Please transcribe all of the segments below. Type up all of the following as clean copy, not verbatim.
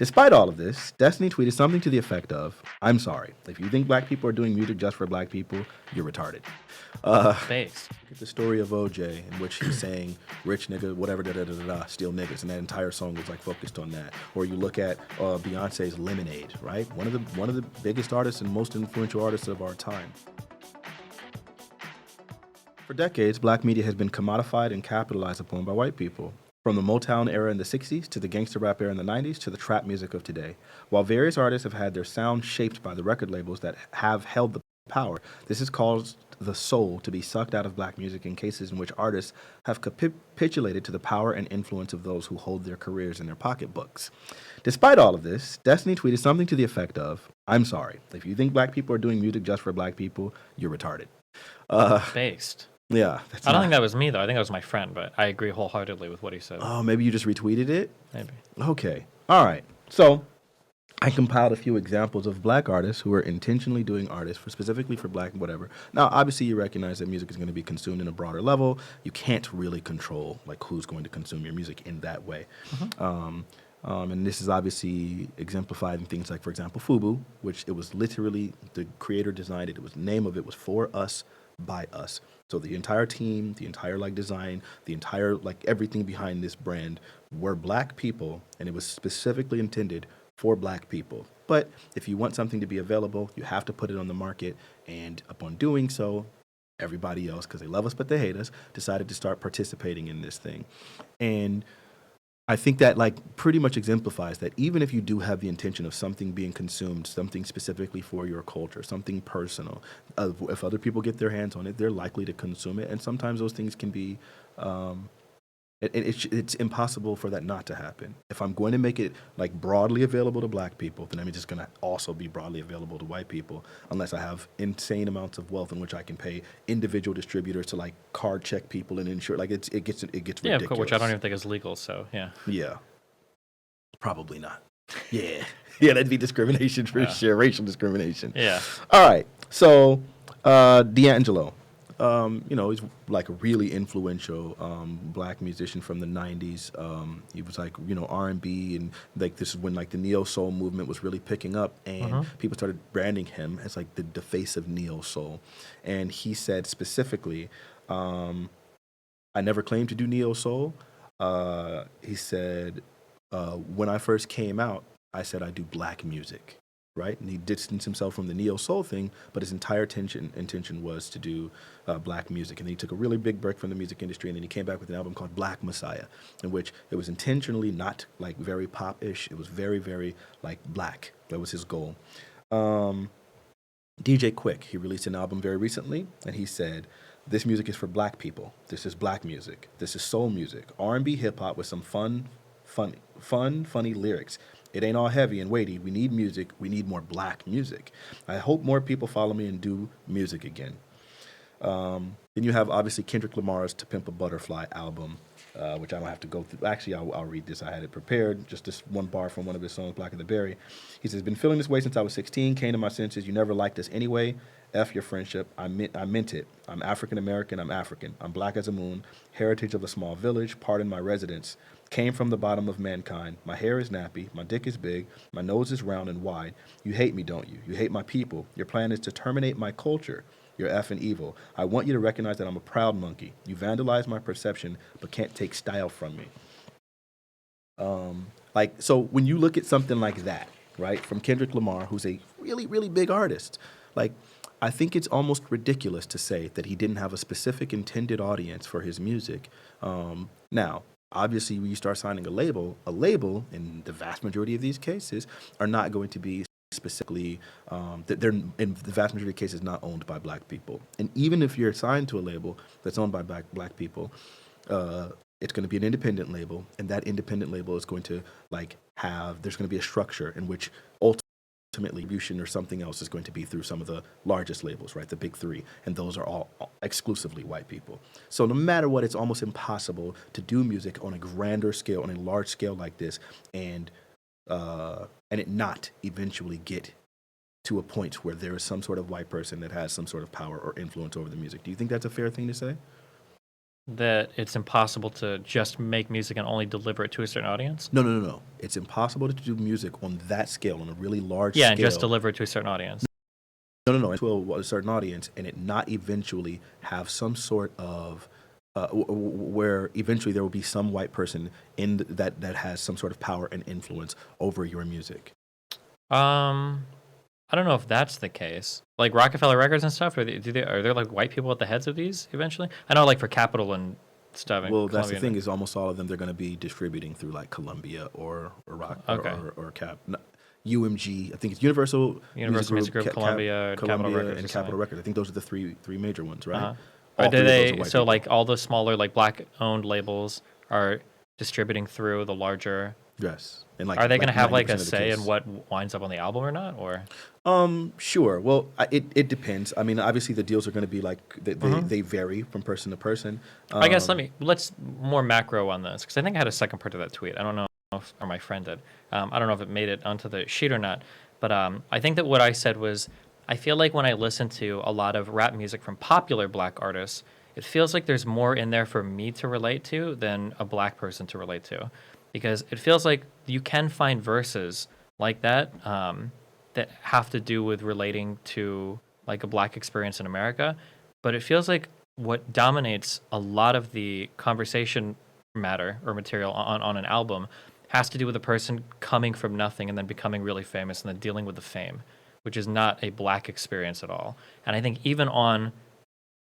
Despite all of this, Destiny tweeted something to the effect of, "I'm sorry. If you think black people are doing music just for black people, you're retarded." Based. Look at the story of OJ, in which he's saying, "Rich nigga, whatever, da da da da, da steal niggas," and that entire song was like focused on that. Or you look at Beyonce's "Lemonade," right? One of the biggest artists and most influential artists of our time. For decades, black media has been commodified and capitalized upon by white people. From the Motown era in the 60s to the gangster rap era in the 90s to the trap music of today. While various artists have had their sound shaped by the record labels that have held the power, this has caused the soul to be sucked out of black music in cases in which artists have capitulated to the power and influence of those who hold their careers in their pocketbooks. Despite all of this, Destiny tweeted something to the effect of, "I'm sorry. If you think black people are doing music just for black people, you're retarded." Based. Yeah, that's I don't not. think that was me, though. I think that was my friend, but I agree wholeheartedly with what he said. Oh, maybe you just retweeted it? Maybe. Okay. All right. So I compiled a few examples of black artists who are intentionally doing artists for specifically for black whatever. Now, obviously, you recognize that music is going to be consumed in a broader level. You can't really control like who's going to consume your music in that way. And this is obviously exemplified in things like, for example, Fubu, which it was literally the creator designed it. It was the name of it was For Us by Us. So the entire team, the entire like design, the entire like everything behind this brand were black people, and it was specifically intended for black people. But if you want something to be available, you have to put it on the market, and upon doing so, everybody else, because they love us but they hate us, decided to start participating in this thing. And I think that like pretty much exemplifies that even if you do have the intention of something being consumed, something specifically for your culture, something personal, if other people get their hands on it, they're likely to consume it. And sometimes those things can be, it's impossible for that not to happen. If I'm going to make it like broadly available to black people, then I'm just going to also be broadly available to white people, unless I have insane amounts of wealth in which I can pay individual distributors to like card check people and ensure like it gets Yeah, ridiculous. which I don't even think is legal, so yeah. Yeah. Probably not. Yeah. Yeah, that'd be discrimination for sure, racial discrimination. Yeah. All right. So, D'Angelo, he's like a really influential black musician from the 90s. He was like, R&B, and like this is when like the neo soul movement was really picking up, and people started branding him as like the face of neo soul. And he said specifically, I never claimed to do neo soul. He said, when I first came out, I said I do black music, right? And he distanced himself from the neo soul thing, but his entire intention was to do black music. And then he took a really big break from the music industry, and then he came back with an album called Black Messiah, in which it was intentionally not like very pop-ish. It was very, very like black. That was his goal. DJ Quick, he released an album very recently, and he said, "This music is for black people. This is black music. This is soul music, R&B, hip hop with some funny lyrics. It ain't all heavy and weighty. We need music. We need more black music. I hope more people follow me and do music again." Then you have obviously Kendrick Lamar's "To Pimp a Butterfly" album, which I don't have to go through. Actually, I'll read this. I had it prepared. Just this one bar from one of his songs, "Black of the Berry." He says, "Been feeling this way since I was 16. Came to my senses. You never liked us anyway. F your friendship. I meant it. I'm African American. I'm African. I'm black as a moon. Heritage of a small village. Pardon my residence. Came from the bottom of mankind. My hair is nappy. My dick is big. My nose is round and wide. You hate me, don't you? You hate my people. Your plan is to terminate my culture. You're effing evil. I want you to recognize that I'm a proud monkey. You vandalize my perception, but can't take style from me." So when you look at something like that, right, from Kendrick Lamar, who's a really, really big artist, like, I think it's almost ridiculous to say that he didn't have a specific intended audience for his music. Now, obviously, when you start signing a label, in the vast majority of these cases, are not going to be specifically, they're in the vast majority of cases not owned by black people. And even if you're signed to a label that's owned by black people, it's going to be an independent label, and that independent label is going to there's going to be a structure in which ultimately distribution or something else is going to be through some of the largest labels, right? The big three. And those are all exclusively white people. So no matter what, it's almost impossible to do music on a grander scale, on a large scale like this, and it not eventually get to a point where there is some sort of white person that has some sort of power or influence over the music. Do you think that's a fair thing to say? that it's impossible to just make music and only deliver it to a certain audience? No. It's impossible to do music on that scale, on a really large Yeah, scale. and just deliver it to a certain audience. No. To a certain audience, and it not eventually have some sort of where eventually there will be some white person that has some sort of power and influence over your music. Um, I don't know if that's the case. Like Rockefeller Records and stuff, are there like white people at the heads of these eventually? I know like for Capitol and stuff in Well, that's the Columbia. thing is almost all of them they're going to be distributing through like Columbia or Rock Okay. or Cap. No, UMG, I think it's Universal Music Group, Columbia, Capitol Records, and or Capitol something. Records. I think those are the three major ones, right? Uh-huh. Or All do three of those are they? white So people. like all the smaller like black owned labels are distributing through the larger. Yes, and like Are they going to have like 90% a of the say in case. what winds up on the album or not? Or Sure. Well, it depends. I mean, obviously the deals are going to be like they vary from person to person. I guess let's more macro on this because I think I had a second part to that tweet. I don't know if or my friend did. I don't know if it made it onto the sheet or not. But I think that what I said was I feel like when I listen to a lot of rap music from popular black artists, it feels like there's more in there for me to relate to than a black person to relate to, because it feels like you can find verses like that that have to do with relating to like a black experience in America, but it feels like what dominates a lot of the conversation matter or material on an album has to do with a person coming from nothing and then becoming really famous and then dealing with the fame, which is not a black experience at all. And I think even on,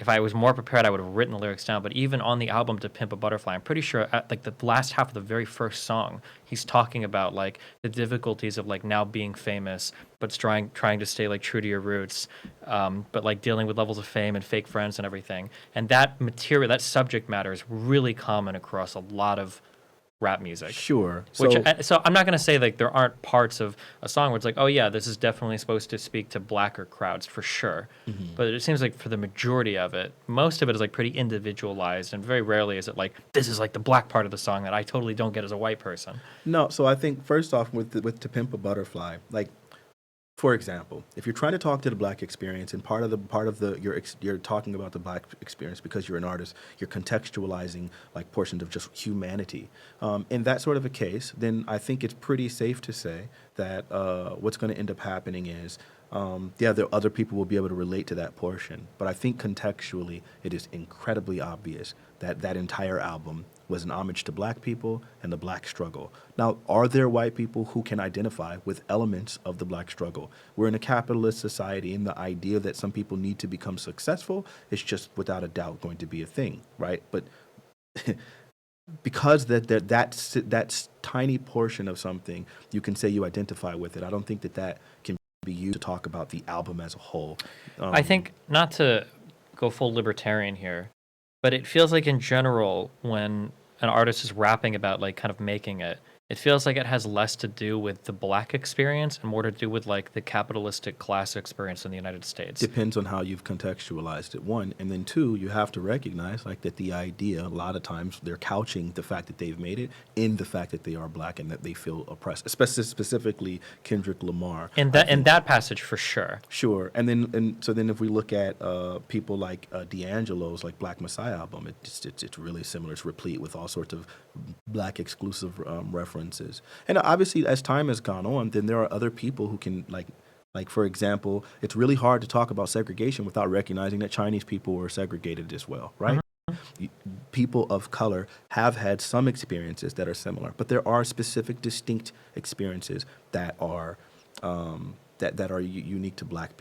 if I was more prepared, I would have written the lyrics down. But even on the album "To Pimp a Butterfly," I'm pretty sure at like the last half of the very first song, he's talking about like the difficulties of like now being famous, but trying to stay like true to your roots, but like dealing with levels of fame and fake friends and everything. And that material, that subject matter, is really common across a lot of rap music. Sure. Which so I'm not gonna say like there aren't parts of a song where it's like, oh yeah, this is definitely supposed to speak to blacker crowds for sure. But it seems like for the majority of it, most of it is like pretty individualized, and very rarely is it like this is like the black part of the song that I totally don't get as a white person. No, so I think first off with To Pimp a Butterfly, like for example, if you're trying to talk to the black experience and you're talking about the black experience because you're an artist, you're contextualizing like portions of just humanity. In that sort of a case, then I think it's pretty safe to say that what's going to end up happening is other people will be able to relate to that portion. But I think contextually, it is incredibly obvious that that entire album was an homage to black people and the black struggle. Now, are there white people who can identify with elements of the black struggle? We're in a capitalist society, and the idea that some people need to become successful is just without a doubt going to be a thing, right? But because that's tiny portion of something, you can say you identify with it. I don't think that can be used to talk about the album as a whole. I think, not to go full libertarian here, but it feels like in general when an artist is rapping about like kind of making it, it feels like it has less to do with the black experience and more to do with like the capitalistic class experience in the United States. Depends on how you've contextualized it, one. And then two, you have to recognize like that the idea, a lot of times they're couching the fact that they've made it in the fact that they are black and that they feel oppressed, especially specifically Kendrick Lamar. In that passage for sure. Sure. And so then if we look at people like D'Angelo's like Black Messiah album, it's really similar. It's replete with all sorts of black exclusive references. And obviously as time has gone on, then there are other people who can like for example, it's really hard to talk about segregation without recognizing that Chinese people were segregated as well, right? People of color have had some experiences that are similar, but there are specific, distinct experiences that are that are unique to black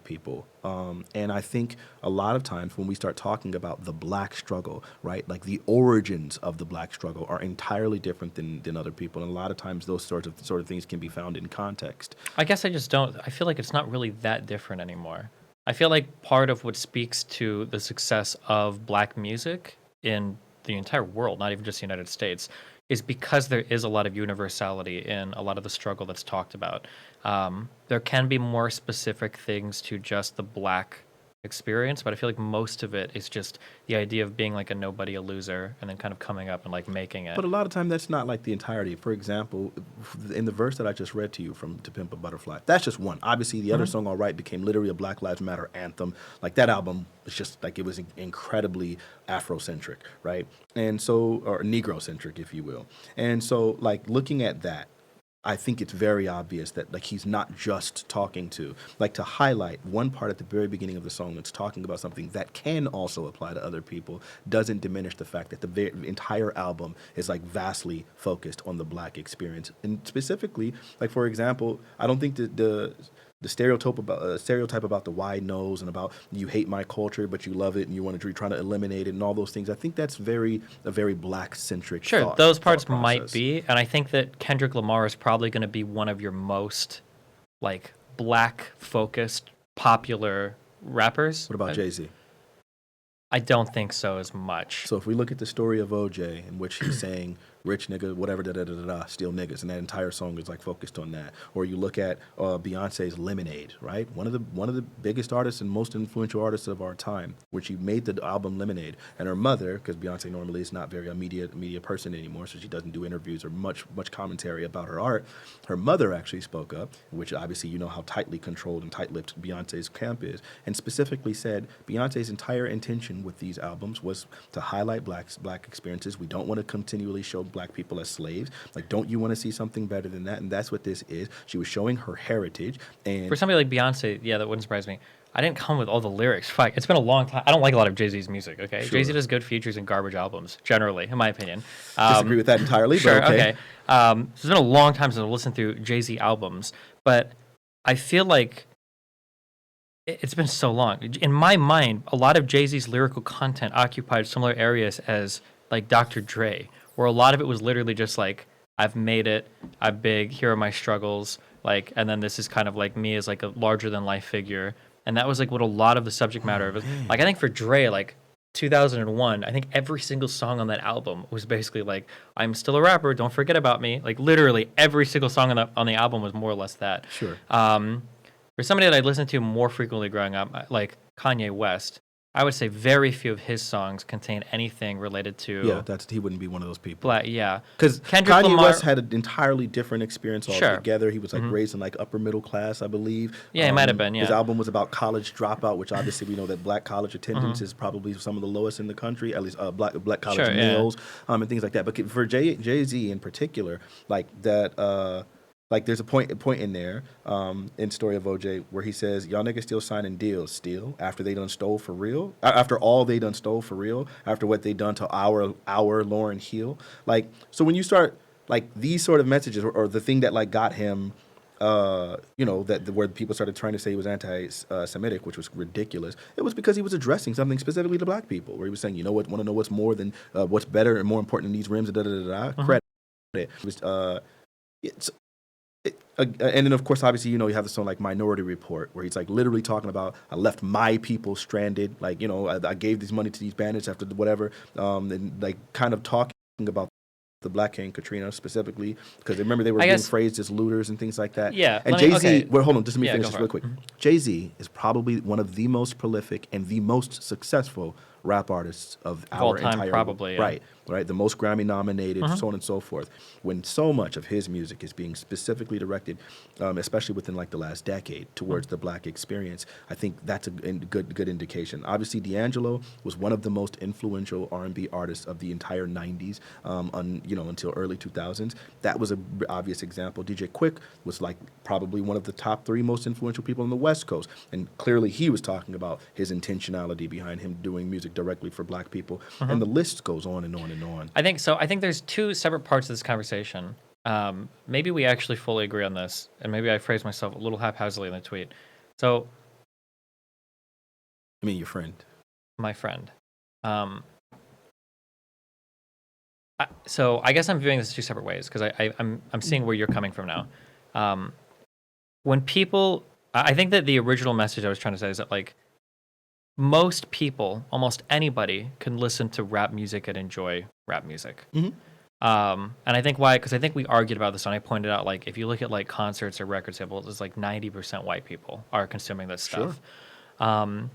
people. And I think a lot of times when we start talking about the black struggle, right, like the origins of the black struggle are entirely different than other people. And a lot of times those sort of things can be found in context. I guess I feel like it's not really that different anymore. I feel like part of what speaks to the success of black music in the entire world, not even just the United States, is because there is a lot of universality in a lot of the struggle that's talked about. There can be more specific things to just the black experience, but I feel like most of it is just the idea of being like a nobody, a loser, and then kind of coming up and like making it. But a lot of time that's not like the entirety. For example, in the verse that I just read to you from "To Pimp a Butterfly," that's just one. Obviously, the other song, "All Right," became literally a Black Lives Matter anthem. Like that album was just like it was incredibly Afrocentric, right? And so, or Negro-centric, if you will. And so, like looking at that, I think it's very obvious that like he's not just talking to like to highlight one part at the very beginning of the song that's talking about something that can also apply to other people doesn't diminish the fact that the entire album is like vastly focused on the black experience and specifically like for example I don't think the stereotype about the wide nose and about you hate my culture but you love it and you want to you're trying to eliminate it and all those things. I think that's a very black centric. Sure, those parts might be, and I think that Kendrick Lamar is probably going to be one of your most like black focused popular rappers. What about Jay-Z? I don't think so as much. So if we look at the story of OJ, in which he's saying rich nigga, whatever, steal niggas, and that entire song is like focused on that. Or you look at Beyonce's Lemonade, right? One of the biggest artists and most influential artists of our time, which she made the album Lemonade, and her mother, because Beyonce normally is not very a media person anymore, so she doesn't do interviews or much commentary about her art. Her mother actually spoke up, which obviously you know how tightly controlled and tight-lipped Beyonce's camp is, and specifically said Beyonce's entire intention with these albums was to highlight black experiences. We don't want to continually show black people as slaves. Like, don't you want to see something better than that? And that's what this is. She was showing her heritage. And for somebody like Beyonce, yeah, that wouldn't surprise me. I didn't come with all the lyrics. Fuck, it's been a long time. I don't like a lot of Jay-Z's music, okay? Sure. Jay-Z does good features and garbage albums, generally, in my opinion. Disagree with that entirely, sure, but okay. It's been a long time since I've listened through Jay-Z albums, but I feel like it's been so long. In my mind, a lot of Jay-Z's lyrical content occupied similar areas as like Dr. Dre, where a lot of it was literally just like, I've made it, I'm big, here are my struggles, like, and then this is kind of like me as like a larger than life figure. And that was like what a lot of the subject matter of it. Like, I think for Dre, like 2001, I think every single song on that album was basically like, I'm still a rapper, don't forget about me. Like literally every single song on the album was more or less that. Sure. For somebody that I listened to more frequently growing up, like Kanye West, I would say very few of his songs contain anything related to. Yeah, he wouldn't be one of those people. Yeah, because Kanye Lamar, West had an entirely different experience altogether. Sure. He was like raised in like upper middle class, I believe. Yeah, he might have been. Yeah, his album was about college dropout, which obviously we know that black college attendance is probably some of the lowest in the country, at least black college meals and things like that. But for Jay-Z in particular, like that. Like there's a point in there in Story of OJ where he says, y'all niggas still signing deals still after they done stole for real, after all they done stole for real, after what they done to our Lauryn Hill. Like, so when you start like these sort of messages or the thing that like got him, where people started trying to say he was anti-Semitic, which was ridiculous. It was because he was addressing something specifically to black people, where he was saying, you know what, want to know what's more than what's better and more important than these rims, credit. It was and then, of course, obviously, you have the song like Minority Report, where he's like literally talking about, I left my people stranded. Like, I gave this money to these bandits after whatever. And like kind of talking about the Black King Katrina specifically, because remember they were being phrased as looters and things like that. Yeah. And Jay-Z, well, hold on, just let me finish this real quick. Jay-Z is probably one of the most prolific and the most successful rap artists of our time, entire probably, yeah. Right, the most Grammy nominated, so on and so forth. When so much of his music is being specifically directed, especially within like the last decade, towards the black experience, I think that's a good indication. Obviously, D'Angelo was one of the most influential R&B artists of the entire '90s, until early 2000s. That was an obvious example. DJ Quick was like probably one of the top 3 most influential people on the West Coast, and clearly he was talking about his intentionality behind him doing music directly for black people, and the list goes on and on and on. I think so. I think there's 2 separate parts of this conversation. Maybe we actually fully agree on this, and maybe I phrased myself a little haphazardly in the tweet. So, I mean, your friend. My friend. So I guess I'm viewing this 2 separate ways because I'm seeing where you're coming from now. When people, I think that the original message I was trying to say is that like, most people, almost anybody, can listen to rap music and enjoy rap music. And I think why? Because I think we argued about this, and I pointed out, like, if you look at like concerts or record labels, it's like 90% white people are consuming this stuff. Sure.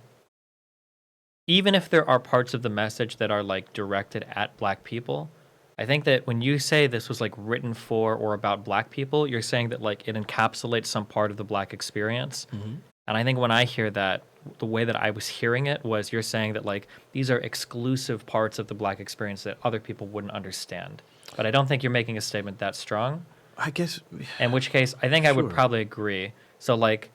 even if there are parts of the message that are like directed at black people, I think that when you say this was like written for or about black people, you're saying that like it encapsulates some part of the black experience. And I think when I hear that, the way that I was hearing it was you're saying that like these are exclusive parts of the black experience that other people wouldn't understand. But I don't think you're making a statement that strong. I guess. In which case, I think I would Sure. probably agree. So like,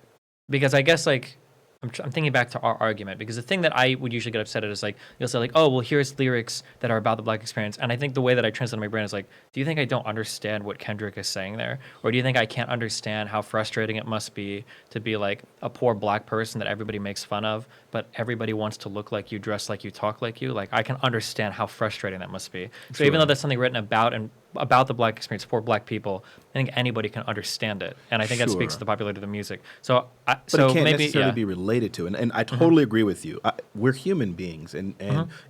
because I guess like I'm thinking back to our argument because the thing that I would usually get upset at is like you'll say like, oh well, here's lyrics that are about the black experience, and I think the way that I translate in my brain is like, do you think I don't understand what Kendrick is saying there, or do you think I can't understand how frustrating it must be to be like a poor black person that everybody makes fun of, but everybody wants to look like you, dress like you, talk like you? Like I can understand how frustrating that must be. So even though that's something written about and about the black experience for black people, I think anybody can understand it, and I think that speaks Sure. to the popularity of the music. So, But so it can't maybe necessarily be related to, and I totally agree with you. We're human beings, and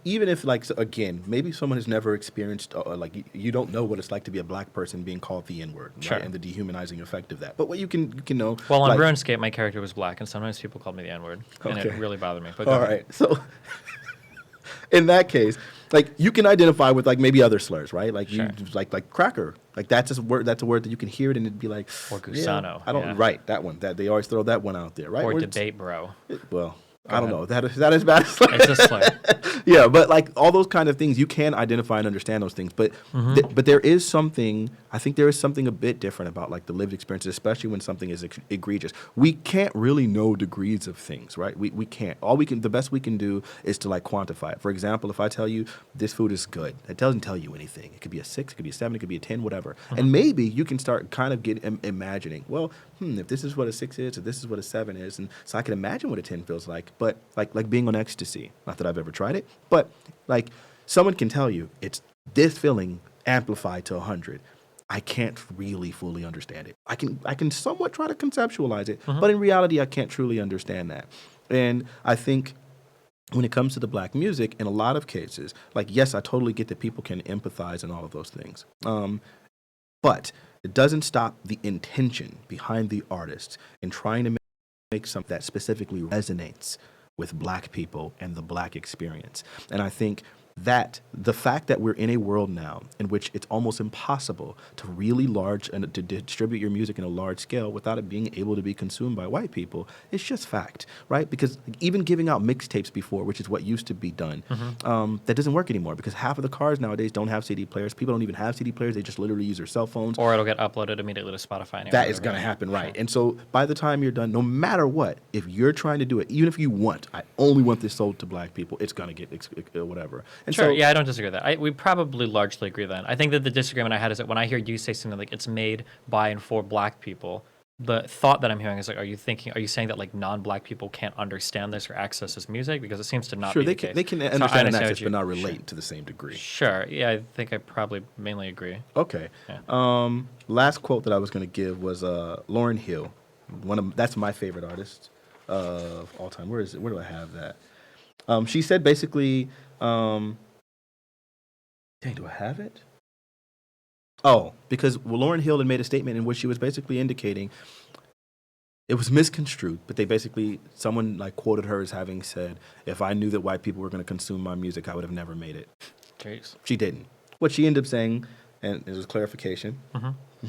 even if like again, maybe someone has never experienced like you don't know what it's like to be a black person being called the N word, Sure. right? And the dehumanizing effect of that. But what you can know. Well, on like, RuneScape, my character was black, and sometimes people called me the N word, and it Okay. really bothered me. But go All ahead. right, so in that case, like you can identify with like maybe other slurs, right? Like Sure. you like cracker, like that's just a word. That's a word that you can hear it and it'd be like Or yeah, gusano, I don't yeah. right that one. That they always throw that one out there, right? Or Where it's- debate, bro. Well, Go I don't ahead. know. That is that as bad as slur? It's a slur. Yeah, but like all those kind of things, you can identify and understand those things. But but there is something. I think there is something a bit different about like the lived experiences, especially when something is egregious. We can't really know degrees of things, right? We can't. All we can, the best we can do is to like quantify it. For example, if I tell you this food is good, it doesn't tell you anything. It could be a 6, it could be a 7, it could be a 10, whatever. And maybe you can start kind of imagining. Well, if this is what a 6 is, if this is what a 7 is, and so I can imagine what a 10 feels like. But like being on ecstasy. Not that I've ever tried it, but like someone can tell you it's this feeling amplified to 100. I can't really fully understand it. I can somewhat try to conceptualize it, but in reality, I can't truly understand that. And I think when it comes to the black music, in a lot of cases, like yes, I totally get that people can empathize and all of those things. But it doesn't stop the intention behind the artist in trying to make something that specifically resonates with black people and the black experience. And I think that the fact that we're in a world now in which it's almost impossible to really large and to distribute your music in a large scale without it being able to be consumed by white people, it's just fact, right? Because even giving out mixtapes before, which is what used to be done, that doesn't work anymore because half of the cars nowadays don't have CD players. People don't even have CD players. They just literally use their cell phones. Or it'll get uploaded immediately to Spotify. Anyway, That is going to happen, right? And so by the time you're done, no matter what, if you're trying to do it, even if you want, I only want this sold to black people, it's going to get whatever. And Sure. so, Yeah, I don't disagree with that. We probably largely agree then. I think that the disagreement I had is that when I hear you say something like it's made by and for black people, the thought that I'm hearing is like, are you saying that like non-black people can't understand this or access this music? Because it seems to not sure, be they the can, case. they can So I understand and understand access, what but not you- relate to the same degree. Sure. Yeah, I think I probably mainly agree. Okay. Yeah. Last quote that I was going to give was Lauryn Hill. That's my favorite artist of all time. Where is it? Where do I have that? She said basically, dang, do I have it? Oh, because Lauryn Hill had made a statement in which she was basically indicating it was misconstrued, but someone like quoted her as having said, "If I knew that white people were going to consume my music, I would have never made it." Jeez. She didn't. What she ended up saying, and it was clarification.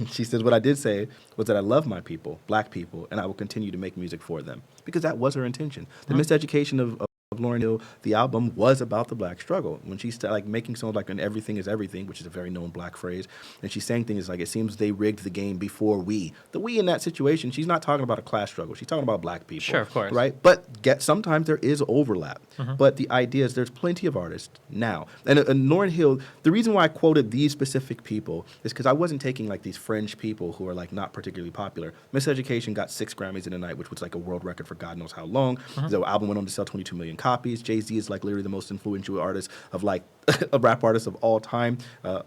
She says, "What I did say was that I love my people, black people, and I will continue to make music for them," because that was her intention. The miseducation of Lauryn Hill, the album was about the black struggle. When she's like making songs like "And Everything Is Everything," which is a very known black phrase, and she's saying things like, "It seems they rigged the game before we." The we in that situation, she's not talking about a class struggle. She's talking about black people. Sure, of course. Right? But sometimes there is overlap. But the idea is there's plenty of artists now. And Lauryn Hill, the reason why I quoted these specific people is because I wasn't taking like these fringe people who are like not particularly popular. Miseducation got 6 Grammys in a night, which was like a world record for God knows how long. The album went on to sell 22 million copies. Jay-Z is like literally the most influential artist of like a rap artist of all time.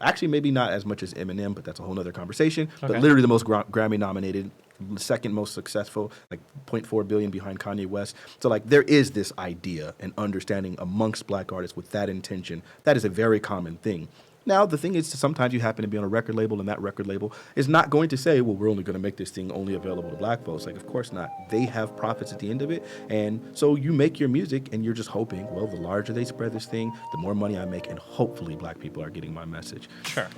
Actually, maybe not as much as Eminem, but that's a whole nother conversation. Okay. But literally the most Grammy nominated, second most successful, like 0.4 billion behind Kanye West. So like there is this idea and understanding amongst black artists with that intention. That is a very common thing. Now, the thing is, sometimes you happen to be on a record label, and that record label is not going to say, well, we're only going to make this thing only available to black folks. Like, of course not. They have profits at the end of it. And so you make your music, and you're just hoping, well, the larger they spread this thing, the more money I make, and hopefully black people are getting my message. Sure.